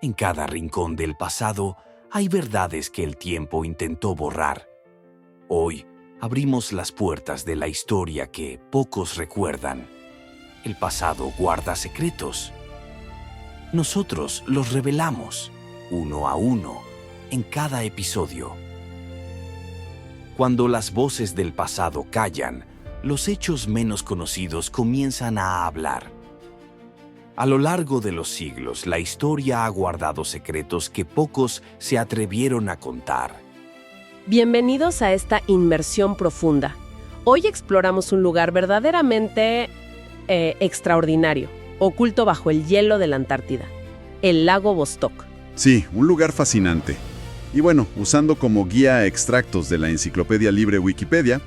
En cada rincón del pasado hay verdades que el tiempo intentó borrar. Hoy abrimos las puertas de la historia que pocos recuerdan. El pasado guarda secretos. Nosotros los revelamos, uno a uno, en cada episodio. Cuando las voces del pasado callan, los hechos menos conocidos comienzan a hablar. A lo largo de los siglos, la historia ha guardado secretos que pocos se atrevieron a contar. Bienvenidos a esta inmersión profunda. Hoy exploramos un lugar verdaderamente extraordinario, oculto bajo el hielo de la Antártida, el lago Vostok. Sí, un lugar fascinante. Y bueno, usando como guía extractos de la enciclopedia libre Wikipedia,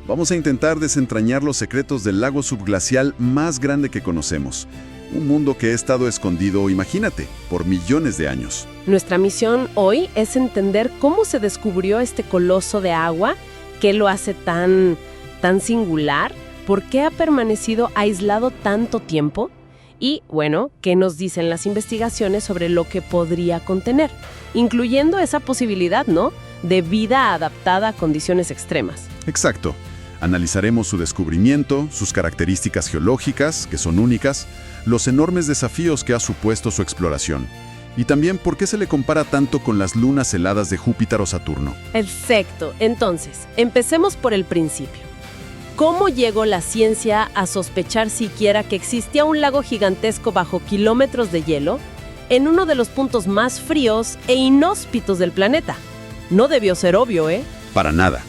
vamos a intentar desentrañar los secretos del lago subglacial más grande que conocemos. Un mundo que ha estado escondido, imagínate, por millones de años. Nuestra misión hoy es entender cómo se descubrió este coloso de agua, qué lo hace tan singular, por qué ha permanecido aislado tanto tiempo y, bueno, qué nos dicen las investigaciones sobre lo que podría contener, incluyendo esa posibilidad, ¿no?, de vida adaptada a condiciones extremas. Exacto. Analizaremos su descubrimiento, sus características geológicas, que son únicas, los enormes desafíos que ha supuesto su exploración, y también por qué se le compara tanto con las lunas heladas de Júpiter o Saturno. Exacto. Entonces, empecemos por el principio. ¿Cómo llegó la ciencia a sospechar siquiera que existía un lago gigantesco bajo kilómetros de hielo en uno de los puntos más fríos e inhóspitos del planeta? No debió ser obvio, ¿eh? Para nada.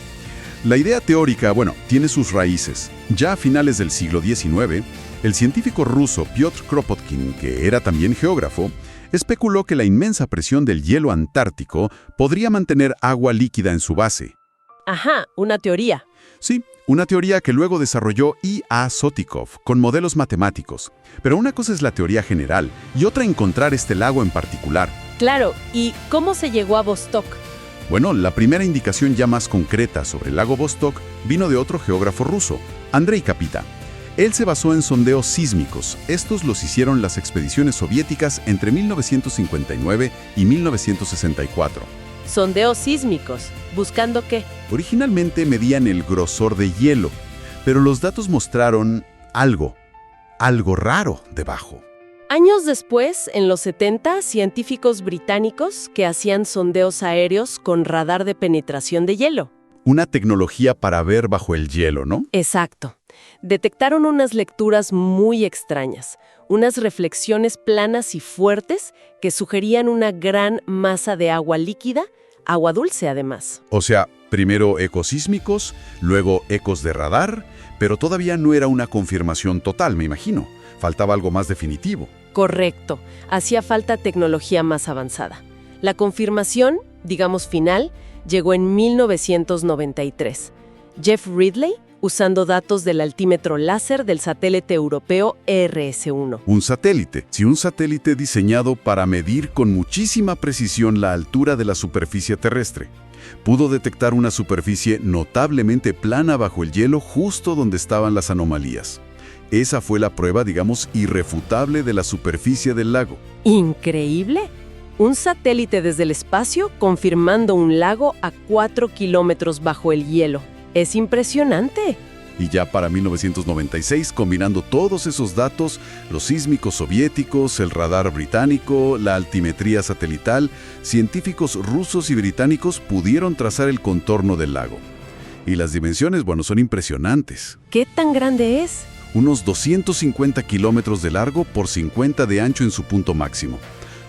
La idea teórica, tiene sus raíces. Ya a finales del siglo XIX, el científico ruso Piotr Kropotkin, que era también geógrafo, especuló que la inmensa presión del hielo antártico podría mantener agua líquida en su base. Ajá, una teoría. Sí, una teoría que luego desarrolló I.A. Sotikov con modelos matemáticos. Pero una cosa es la teoría general y otra encontrar este lago en particular. Claro, ¿y cómo se llegó a Vostok? Bueno, la primera indicación ya más concreta sobre el lago Vostok vino de otro geógrafo ruso, Andrei Kapita. Él se basó en sondeos sísmicos. Estos los hicieron las expediciones soviéticas entre 1959 y 1964. Sondeos sísmicos. ¿Buscando qué? Originalmente medían el grosor de hielo, pero los datos mostraron algo raro debajo. Años después, en los 70, científicos británicos que hacían sondeos aéreos con radar de penetración de hielo. Una tecnología para ver bajo el hielo, ¿no? Exacto. Detectaron unas lecturas muy extrañas, unas reflexiones planas y fuertes que sugerían una gran masa de agua líquida, agua dulce además. O sea, primero ecos sísmicos, luego ecos de radar, pero todavía no era una confirmación total, me imagino. Faltaba algo más definitivo. Correcto. Hacía falta tecnología más avanzada. La confirmación, digamos final, llegó en 1993. Jeff Ridley, usando datos del altímetro láser del satélite europeo ERS-1. Un satélite. Sí, un satélite diseñado para medir con muchísima precisión la altura de la superficie terrestre. Pudo detectar una superficie notablemente plana bajo el hielo justo donde estaban las anomalías. Esa fue la prueba, irrefutable de la superficie del lago. ¿Increíble? Un satélite desde el espacio confirmando un lago a 4 kilómetros bajo el hielo. ¡Es impresionante! Y ya para 1996, combinando todos esos datos, los sísmicos soviéticos, el radar británico, la altimetría satelital, científicos rusos y británicos pudieron trazar el contorno del lago. Y las dimensiones, son impresionantes. ¿Qué tan grande es? Unos 250 kilómetros de largo por 50 de ancho en su punto máximo.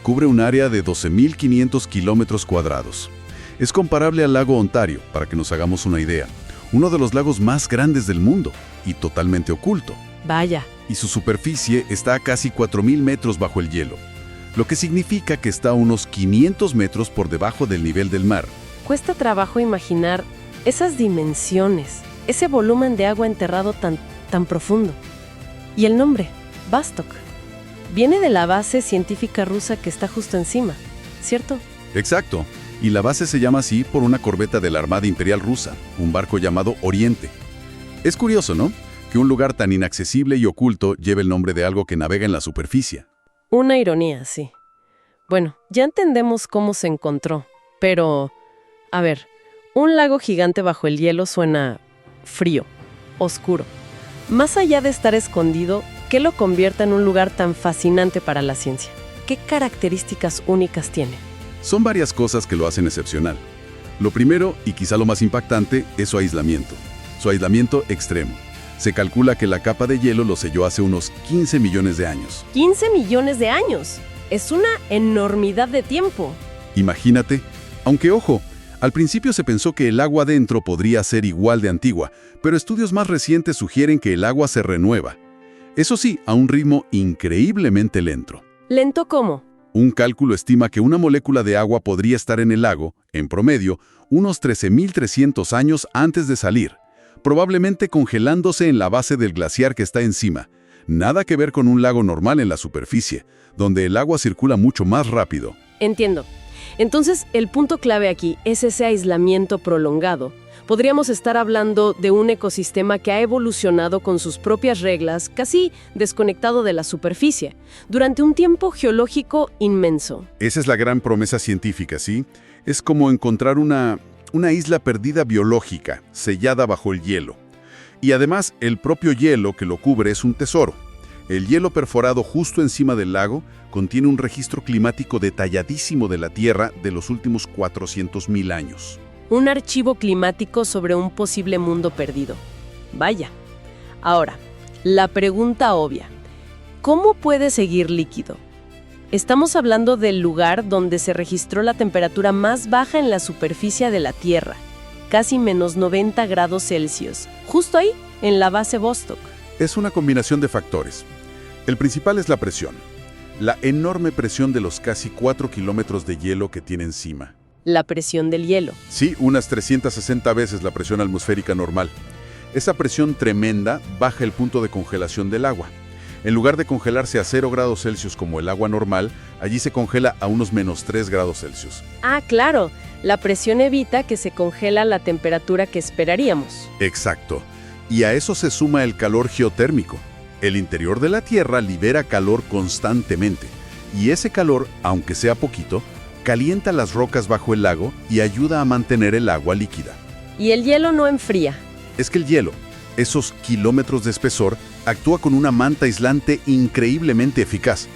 Cubre un área de 12.500 kilómetros cuadrados. Es comparable al lago Ontario, para que nos hagamos una idea. Uno de los lagos más grandes del mundo y totalmente oculto. Vaya. Y su superficie está a casi 4.000 metros bajo el hielo, lo que significa que está a unos 500 metros por debajo del nivel del mar. Cuesta trabajo imaginar esas dimensiones, ese volumen de agua enterrado tan profundo. Y el nombre, Vostok, viene de la base científica rusa que está justo encima, ¿cierto? Exacto. Y la base se llama así por una corbeta de la Armada Imperial Rusa, un barco llamado Oriente. Es curioso, ¿no?, que un lugar tan inaccesible y oculto lleve el nombre de algo que navega en la superficie. Una ironía, sí. Bueno, ya entendemos cómo se encontró, pero, a ver, un lago gigante bajo el hielo suena frío, oscuro. Más allá de estar escondido, ¿qué lo convierte en un lugar tan fascinante para la ciencia? ¿Qué características únicas tiene? Son varias cosas que lo hacen excepcional. Lo primero, y quizá lo más impactante, es su aislamiento. Su aislamiento extremo. Se calcula que la capa de hielo lo selló hace unos 15 millones de años. ¡15 millones de años! Es una enormidad de tiempo. Imagínate, aunque ojo, al principio se pensó que el agua dentro podría ser igual de antigua, pero estudios más recientes sugieren que el agua se renueva. Eso sí, a un ritmo increíblemente lento. ¿Lento cómo? Un cálculo estima que una molécula de agua podría estar en el lago, en promedio, unos 13.300 años antes de salir, probablemente congelándose en la base del glaciar que está encima. Nada que ver con un lago normal en la superficie, donde el agua circula mucho más rápido. Entiendo. Entonces, el punto clave aquí es ese aislamiento prolongado. Podríamos estar hablando de un ecosistema que ha evolucionado con sus propias reglas, casi desconectado de la superficie, durante un tiempo geológico inmenso. Esa es la gran promesa científica, ¿sí? Es como encontrar una isla perdida biológica, sellada bajo el hielo. Y además, el propio hielo que lo cubre es un tesoro. El hielo perforado justo encima del lago contiene un registro climático detalladísimo de la Tierra de los últimos 400.000 años. Un archivo climático sobre un posible mundo perdido. Vaya. Ahora, la pregunta obvia. ¿Cómo puede seguir líquido? Estamos hablando del lugar donde se registró la temperatura más baja en la superficie de la Tierra, casi menos 90 grados Celsius, justo ahí, en la base Vostok. Es una combinación de factores. El principal es la presión. La enorme presión de los casi 4 kilómetros de hielo que tiene encima. La presión del hielo. Sí, unas 360 veces la presión atmosférica normal. Esa presión tremenda baja el punto de congelación del agua. En lugar de congelarse a 0 grados Celsius como el agua normal, allí se congela a unos menos 3 grados Celsius. Ah, claro. La presión evita que se congela la temperatura que esperaríamos. Exacto. Y a eso se suma el calor geotérmico. El interior de la Tierra libera calor constantemente. Y ese calor, aunque sea poquito, calienta las rocas bajo el lago y ayuda a mantener el agua líquida. Y el hielo no enfría. Es que el hielo, esos kilómetros de espesor, actúa con una manta aislante increíblemente eficaz.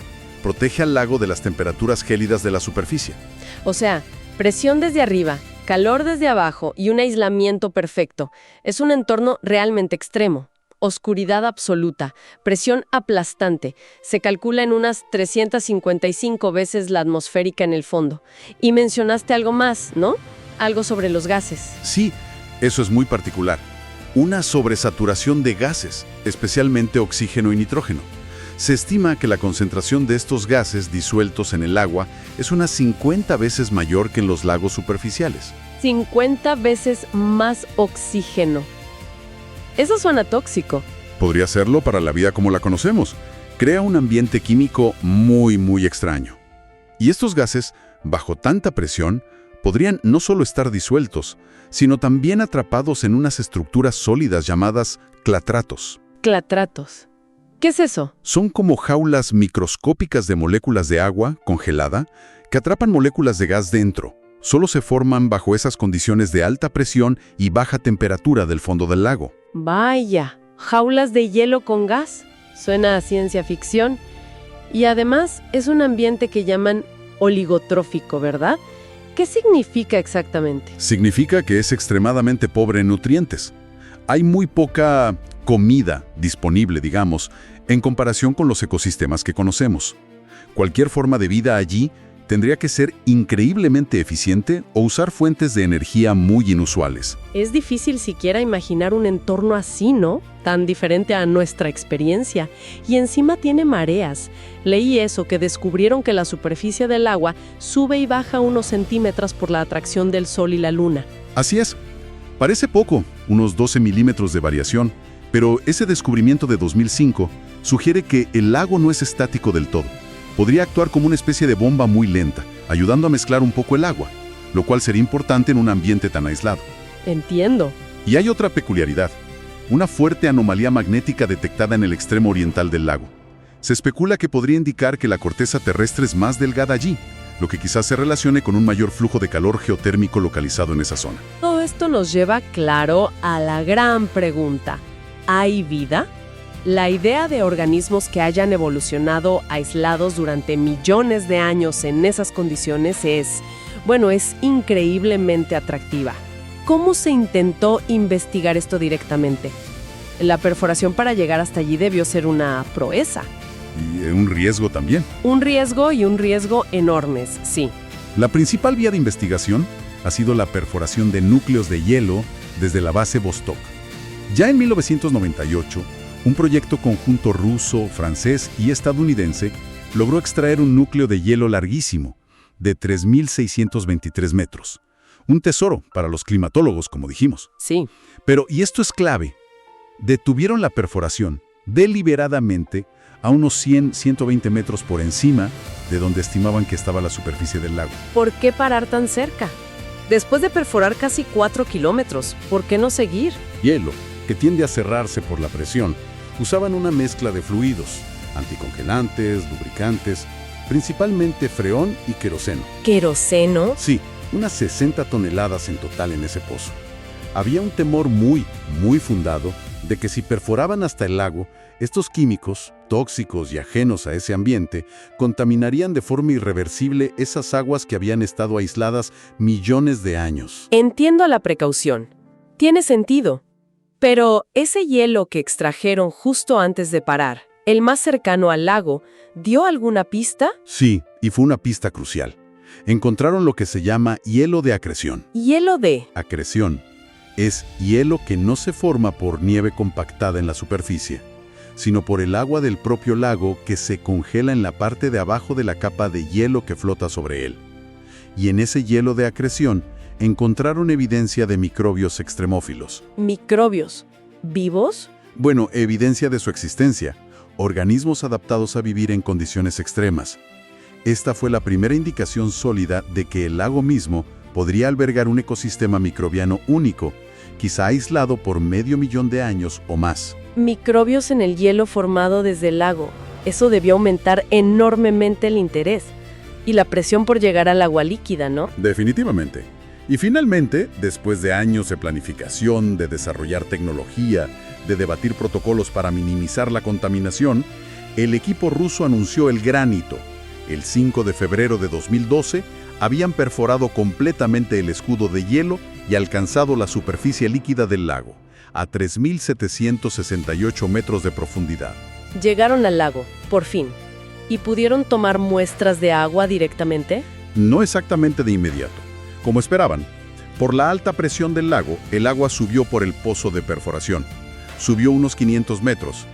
Protege al lago de las temperaturas gélidas de la superficie. O sea, presión desde arriba, calor desde abajo y un aislamiento perfecto. Es un entorno realmente extremo. Oscuridad absoluta, presión aplastante. Se calcula en unas 355 veces la atmosférica en el fondo. Y mencionaste algo más, ¿no? Algo sobre los gases. Sí, eso es muy particular. Una sobresaturación de gases, especialmente oxígeno y nitrógeno. Se estima que la concentración de estos gases disueltos en el agua es unas 50 veces mayor que en los lagos superficiales. 50 veces más oxígeno. Eso suena tóxico. Podría serlo para la vida como la conocemos. Crea un ambiente químico muy extraño. Y estos gases, bajo tanta presión, podrían no solo estar disueltos, sino también atrapados en unas estructuras sólidas llamadas clatratos. Clatratos. ¿Qué es eso? Son como jaulas microscópicas de moléculas de agua congelada que atrapan moléculas de gas dentro. Solo se forman bajo esas condiciones de alta presión y baja temperatura del fondo del lago. Vaya, jaulas de hielo con gas. Suena a ciencia ficción. Y además es un ambiente que llaman oligotrófico, ¿verdad? ¿Qué significa exactamente? Significa que es extremadamente pobre en nutrientes. Hay muy poca comida disponible, digamos, en comparación con los ecosistemas que conocemos. Cualquier forma de vida allí tendría que ser increíblemente eficiente o usar fuentes de energía muy inusuales. Es difícil siquiera imaginar un entorno así, ¿no? Tan diferente a nuestra experiencia. Y encima tiene mareas. Leí eso, que descubrieron que la superficie del agua sube y baja unos centímetros por la atracción del sol y la luna. Así es. Parece poco, unos 12 milímetros de variación, pero ese descubrimiento de 2005 sugiere que el lago no es estático del todo. Podría actuar como una especie de bomba muy lenta, ayudando a mezclar un poco el agua, lo cual sería importante en un ambiente tan aislado. Entiendo. Y hay otra peculiaridad, una fuerte anomalía magnética detectada en el extremo oriental del lago. Se especula que podría indicar que la corteza terrestre es más delgada allí, lo que quizás se relacione con un mayor flujo de calor geotérmico localizado en esa zona. Todo esto nos lleva, claro, a la gran pregunta. ¿Hay vida? La idea de organismos que hayan evolucionado aislados durante millones de años en esas condiciones es increíblemente atractiva. ¿Cómo se intentó investigar esto directamente? La perforación para llegar hasta allí debió ser una proeza. Y un riesgo también. Un riesgo enormes, sí. La principal vía de investigación ha sido la perforación de núcleos de hielo desde la base Vostok. Ya en 1998, un proyecto conjunto ruso, francés y estadounidense logró extraer un núcleo de hielo larguísimo, de 3.623 metros. Un tesoro para los climatólogos, como dijimos. Sí. Pero, y esto es clave, detuvieron la perforación deliberadamente a unos 100-120 metros por encima de donde estimaban que estaba la superficie del lago. ¿Por qué parar tan cerca? Después de perforar casi 4 kilómetros, ¿por qué no seguir? Hielo, que tiende a cerrarse por la presión, usaban una mezcla de fluidos, anticongelantes, lubricantes, principalmente freón y queroseno. ¿Queroseno? Sí, unas 60 toneladas en total en ese pozo. Había un temor muy fundado de que si perforaban hasta el lago, estos químicos, tóxicos y ajenos a ese ambiente, contaminarían de forma irreversible esas aguas que habían estado aisladas millones de años. Entiendo la precaución. Tiene sentido. Pero ese hielo que extrajeron justo antes de parar, el más cercano al lago, ¿dio alguna pista? Sí, y fue una pista crucial. Encontraron lo que se llama hielo de acreción. ¿Hielo de? Acreción es hielo que no se forma por nieve compactada en la superficie, sino por el agua del propio lago que se congela en la parte de abajo de la capa de hielo que flota sobre él. Y en ese hielo de acreción encontraron evidencia de microbios extremófilos. ¿Microbios? ¿Vivos? Bueno, evidencia de su existencia, organismos adaptados a vivir en condiciones extremas. Esta fue la primera indicación sólida de que el lago mismo podría albergar un ecosistema microbiano único, quizá aislado por 500.000 de años o más. Microbios en el hielo formado desde el lago. Eso debió aumentar enormemente el interés. Y la presión por llegar al agua líquida, ¿no? Definitivamente. Y finalmente, después de años de planificación, de desarrollar tecnología, de debatir protocolos para minimizar la contaminación, el equipo ruso anunció el gran hito. El 5 de febrero de 2012, habían perforado completamente el escudo de hielo y alcanzado la superficie líquida del lago, a 3.768 metros de profundidad. Llegaron al lago, por fin. ¿Y pudieron tomar muestras de agua directamente? No exactamente de inmediato, como esperaban. Por la alta presión del lago, el agua subió por el pozo de perforación. Subió unos 500 metros.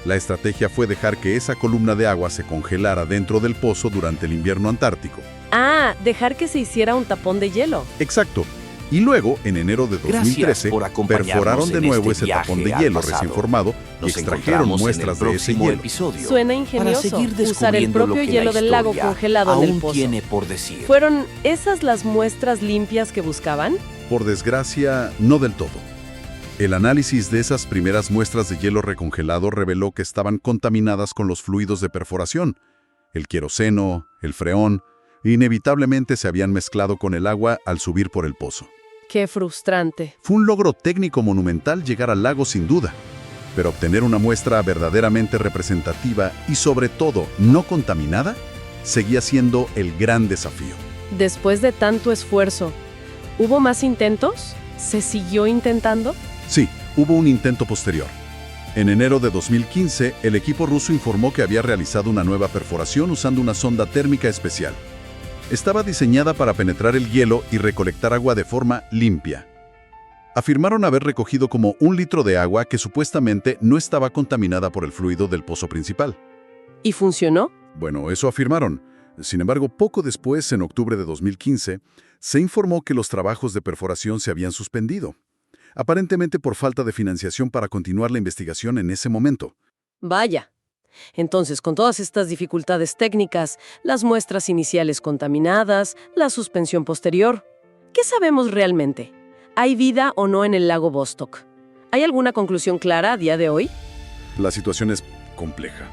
La estrategia fue dejar que esa columna de agua se congelara dentro del pozo durante el invierno antártico. Ah, dejar que se hiciera un tapón de hielo. Exacto. Y luego, en enero de 2013, perforaron de nuevo ese tapón de hielo recién formado y extrajeron muestras de ese hielo. Suena ingenioso usar el propio hielo del lago congelado en el pozo. ¿Fueron esas las muestras limpias que buscaban? Por desgracia, no del todo. El análisis de esas primeras muestras de hielo recongelado reveló que estaban contaminadas con los fluidos de perforación. El queroseno, el freón, inevitablemente se habían mezclado con el agua al subir por el pozo. ¡Qué frustrante! Fue un logro técnico monumental llegar al lago sin duda, pero obtener una muestra verdaderamente representativa y sobre todo no contaminada, seguía siendo el gran desafío. Después de tanto esfuerzo, ¿hubo más intentos? ¿Se siguió intentando? Sí, hubo un intento posterior. En enero de 2015, el equipo ruso informó que había realizado una nueva perforación usando una sonda térmica especial. Estaba diseñada para penetrar el hielo y recolectar agua de forma limpia. Afirmaron haber recogido como 1 litro de agua que supuestamente no estaba contaminada por el fluido del pozo principal. ¿Y funcionó? Bueno, eso afirmaron. Sin embargo, poco después, en octubre de 2015, se informó que los trabajos de perforación se habían suspendido, aparentemente por falta de financiación para continuar la investigación en ese momento. Vaya. Entonces, con todas estas dificultades técnicas, las muestras iniciales contaminadas, la suspensión posterior, ¿qué sabemos realmente? ¿Hay vida o no en el lago Vostok? ¿Hay alguna conclusión clara a día de hoy? La situación es compleja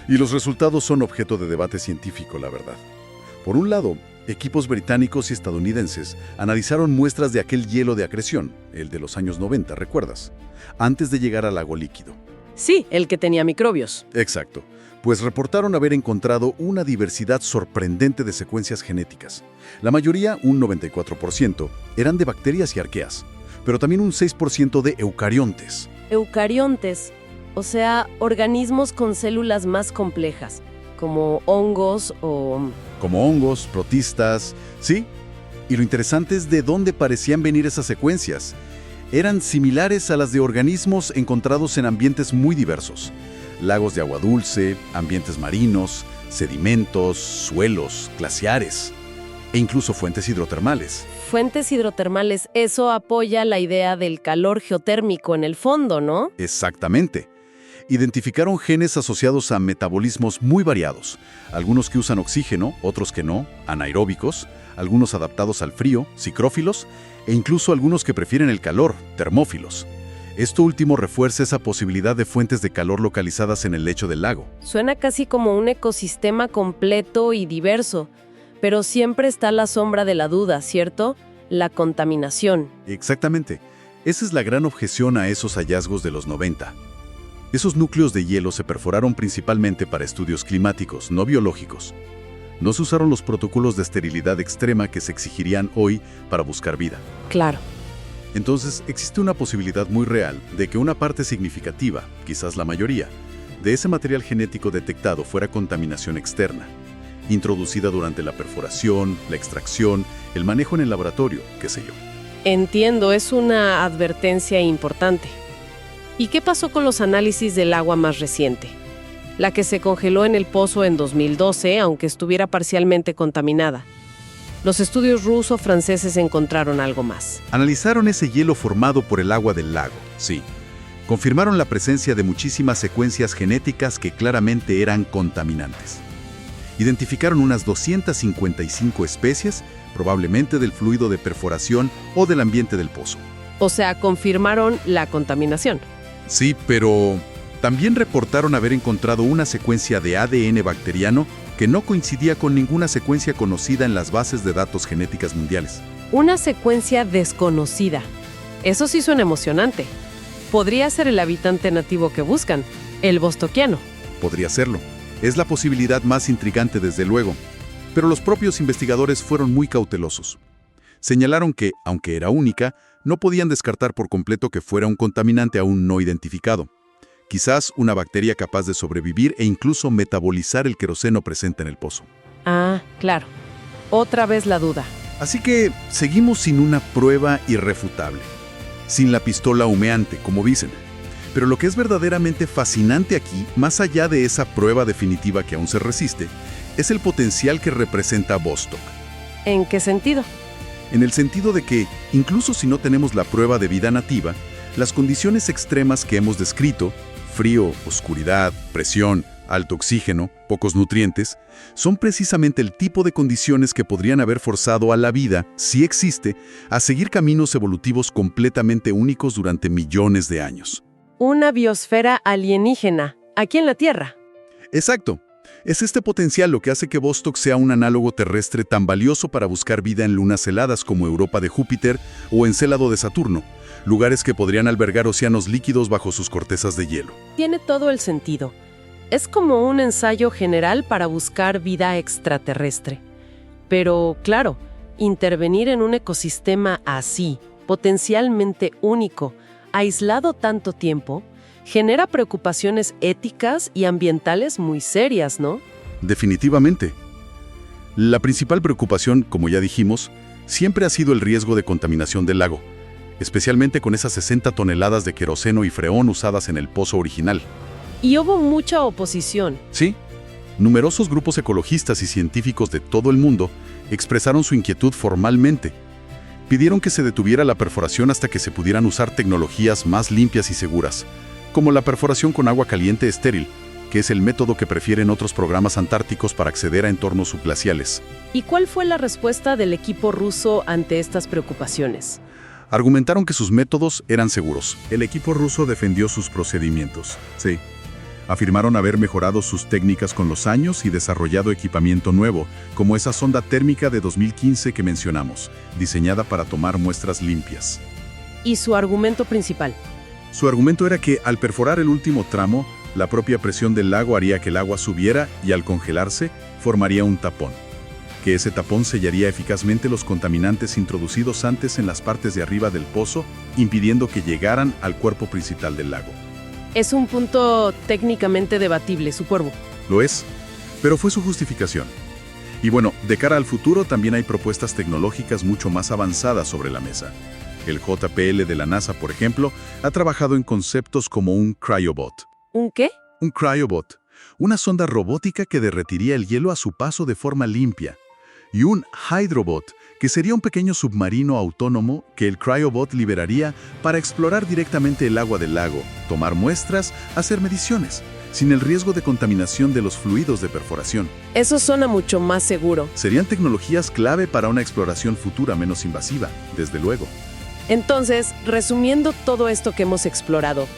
y los resultados son objeto de debate científico, la verdad. Por un lado, equipos británicos y estadounidenses analizaron muestras de aquel hielo de acreción, el de los años 90, ¿recuerdas? Antes de llegar al lago líquido. Sí, el que tenía microbios. Exacto, pues reportaron haber encontrado una diversidad sorprendente de secuencias genéticas. La mayoría, un 94%, eran de bacterias y arqueas, pero también un 6% de eucariontes. Eucariontes, o sea, organismos con células más complejas, como hongos o... Como hongos, protistas, sí. Y lo interesante es de dónde parecían venir esas secuencias. Eran similares a las de organismos encontrados en ambientes muy diversos. Lagos de agua dulce, ambientes marinos, sedimentos, suelos, glaciares e incluso fuentes hidrotermales. Fuentes hidrotermales, eso apoya la idea del calor geotérmico en el fondo, ¿no? Exactamente. Identificaron genes asociados a metabolismos muy variados, algunos que usan oxígeno, otros que no, anaeróbicos, algunos adaptados al frío, psicrófilos, e incluso algunos que prefieren el calor, termófilos. Esto último refuerza esa posibilidad de fuentes de calor localizadas en el lecho del lago. Suena casi como un ecosistema completo y diverso, pero siempre está la sombra de la duda, ¿cierto? La contaminación. Exactamente. Esa es la gran objeción a esos hallazgos de los 90. Esos núcleos de hielo se perforaron principalmente para estudios climáticos, no biológicos. No se usaron los protocolos de esterilidad extrema que se exigirían hoy para buscar vida. Claro. Entonces, existe una posibilidad muy real de que una parte significativa, quizás la mayoría, de ese material genético detectado fuera contaminación externa, introducida durante la perforación, la extracción, el manejo en el laboratorio, qué sé yo. Entiendo, es una advertencia importante. ¿Y qué pasó con los análisis del agua más reciente? La que se congeló en el pozo en 2012, aunque estuviera parcialmente contaminada. Los estudios ruso-franceses encontraron algo más. Analizaron ese hielo formado por el agua del lago, sí. Confirmaron la presencia de muchísimas secuencias genéticas que claramente eran contaminantes. Identificaron unas 255 especies, probablemente del fluido de perforación o del ambiente del pozo. O sea, confirmaron la contaminación. Sí, pero también reportaron haber encontrado una secuencia de ADN bacteriano que no coincidía con ninguna secuencia conocida en las bases de datos genéticas mundiales. Una secuencia desconocida. Eso sí suena emocionante. Podría ser el habitante nativo que buscan, el bostoquiano. Podría serlo. Es la posibilidad más intrigante desde luego. Pero los propios investigadores fueron muy cautelosos. Señalaron que, aunque era única, no podían descartar por completo que fuera un contaminante aún no identificado. Quizás una bacteria capaz de sobrevivir e incluso metabolizar el queroseno presente en el pozo. Ah, claro. Otra vez la duda. Así que seguimos sin una prueba irrefutable. Sin la pistola humeante, como dicen. Pero lo que es verdaderamente fascinante aquí, más allá de esa prueba definitiva que aún se resiste, es el potencial que representa Vostok. ¿En qué sentido? En el sentido de que, incluso si no tenemos la prueba de vida nativa, las condiciones extremas que hemos descrito, frío, oscuridad, presión, alto oxígeno, pocos nutrientes, son precisamente el tipo de condiciones que podrían haber forzado a la vida, si existe, a seguir caminos evolutivos completamente únicos durante millones de años. Una biosfera alienígena, aquí en la Tierra. Exacto. Es este potencial lo que hace que Vostok sea un análogo terrestre tan valioso para buscar vida en lunas heladas como Europa de Júpiter o Encélado de Saturno, lugares que podrían albergar océanos líquidos bajo sus cortezas de hielo. Tiene todo el sentido. Es como un ensayo general para buscar vida extraterrestre. Pero, claro, intervenir en un ecosistema así, potencialmente único, aislado tanto tiempo, genera preocupaciones éticas y ambientales muy serias, ¿no? Definitivamente. La principal preocupación, como ya dijimos, siempre ha sido el riesgo de contaminación del lago, especialmente con esas 60 toneladas de queroseno y freón usadas en el pozo original. Y hubo mucha oposición. Sí. Numerosos grupos ecologistas y científicos de todo el mundo expresaron su inquietud formalmente. Pidieron que se detuviera la perforación hasta que se pudieran usar tecnologías más limpias y seguras, como la perforación con agua caliente estéril, que es el método que prefieren otros programas antárticos para acceder a entornos subglaciales. ¿Y cuál fue la respuesta del equipo ruso ante estas preocupaciones? Argumentaron que sus métodos eran seguros. El equipo ruso defendió sus procedimientos. Sí. Afirmaron haber mejorado sus técnicas con los años y desarrollado equipamiento nuevo, como esa sonda térmica de 2015 que mencionamos, diseñada para tomar muestras limpias. ¿Y su argumento principal? Su argumento era que, al perforar el último tramo, la propia presión del lago haría que el agua subiera y, al congelarse, formaría un tapón. Que ese tapón sellaría eficazmente los contaminantes introducidos antes en las partes de arriba del pozo, impidiendo que llegaran al cuerpo principal del lago. Es un punto técnicamente debatible, su cuervo. Lo es, pero fue su justificación. Y bueno, de cara al futuro también hay propuestas tecnológicas mucho más avanzadas sobre la mesa. El JPL de la NASA, por ejemplo, ha trabajado en conceptos como un cryobot. ¿Un qué? Un cryobot, una sonda robótica que derretiría el hielo a su paso de forma limpia. Y un hydrobot, que sería un pequeño submarino autónomo que el cryobot liberaría para explorar directamente el agua del lago, tomar muestras, hacer mediciones, sin el riesgo de contaminación de los fluidos de perforación. Eso suena mucho más seguro. Serían tecnologías clave para una exploración futura menos invasiva, desde luego. Entonces, resumiendo todo esto que hemos explorado,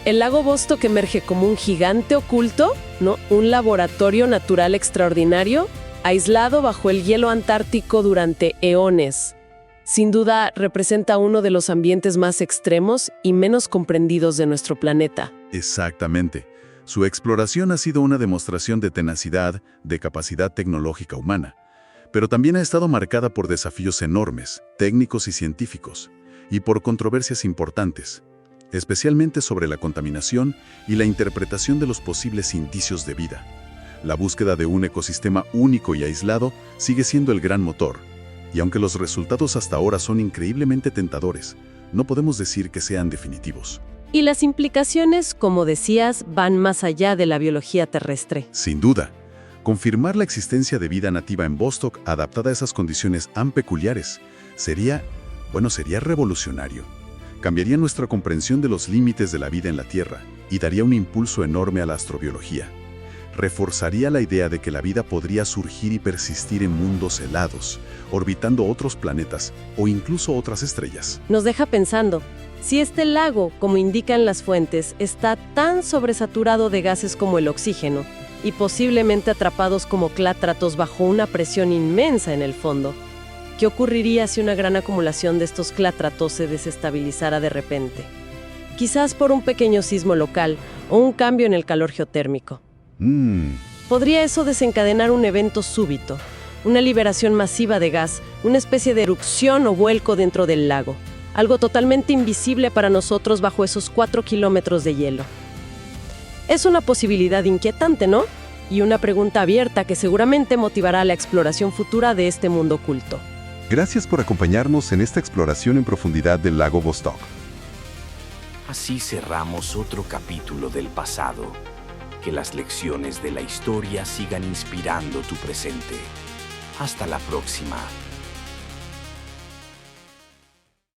el lago Vostok emerge como un gigante oculto, ¿no? Un laboratorio natural extraordinario, aislado bajo el hielo antártico durante eones. Sin duda, representa uno de los ambientes más extremos y menos comprendidos de nuestro planeta. Exactamente. Su exploración ha sido una demostración de tenacidad, de capacidad tecnológica humana, pero también ha estado marcada por desafíos enormes, técnicos y científicos, y por controversias importantes, especialmente sobre la contaminación y la interpretación de los posibles indicios de vida. La búsqueda de un ecosistema único y aislado sigue siendo el gran motor, y aunque los resultados hasta ahora son increíblemente tentadores, no podemos decir que sean definitivos. Y las implicaciones, como decías, van más allá de la biología terrestre. Sin duda, confirmar la existencia de vida nativa en Vostok adaptada a esas condiciones tan peculiares sería revolucionario. Cambiaría nuestra comprensión de los límites de la vida en la Tierra y daría un impulso enorme a la astrobiología. Reforzaría la idea de que la vida podría surgir y persistir en mundos helados, orbitando otros planetas o incluso otras estrellas. Nos deja pensando, si este lago, como indican las fuentes, está tan sobresaturado de gases como el oxígeno y posiblemente atrapados como clátratos bajo una presión inmensa en el fondo, ¿qué ocurriría si una gran acumulación de estos clátratos se desestabilizara de repente? Quizás por un pequeño sismo local o un cambio en el calor geotérmico. ¿Podría eso desencadenar un evento súbito, una liberación masiva de gas, una especie de erupción o vuelco dentro del lago? Algo totalmente invisible para nosotros bajo esos 4 kilómetros de hielo. Es una posibilidad inquietante, ¿no? Y una pregunta abierta que seguramente motivará la exploración futura de este mundo oculto. Gracias por acompañarnos en esta exploración en profundidad del lago Vostok. Así cerramos otro capítulo del pasado. Que las lecciones de la historia sigan inspirando tu presente. Hasta la próxima.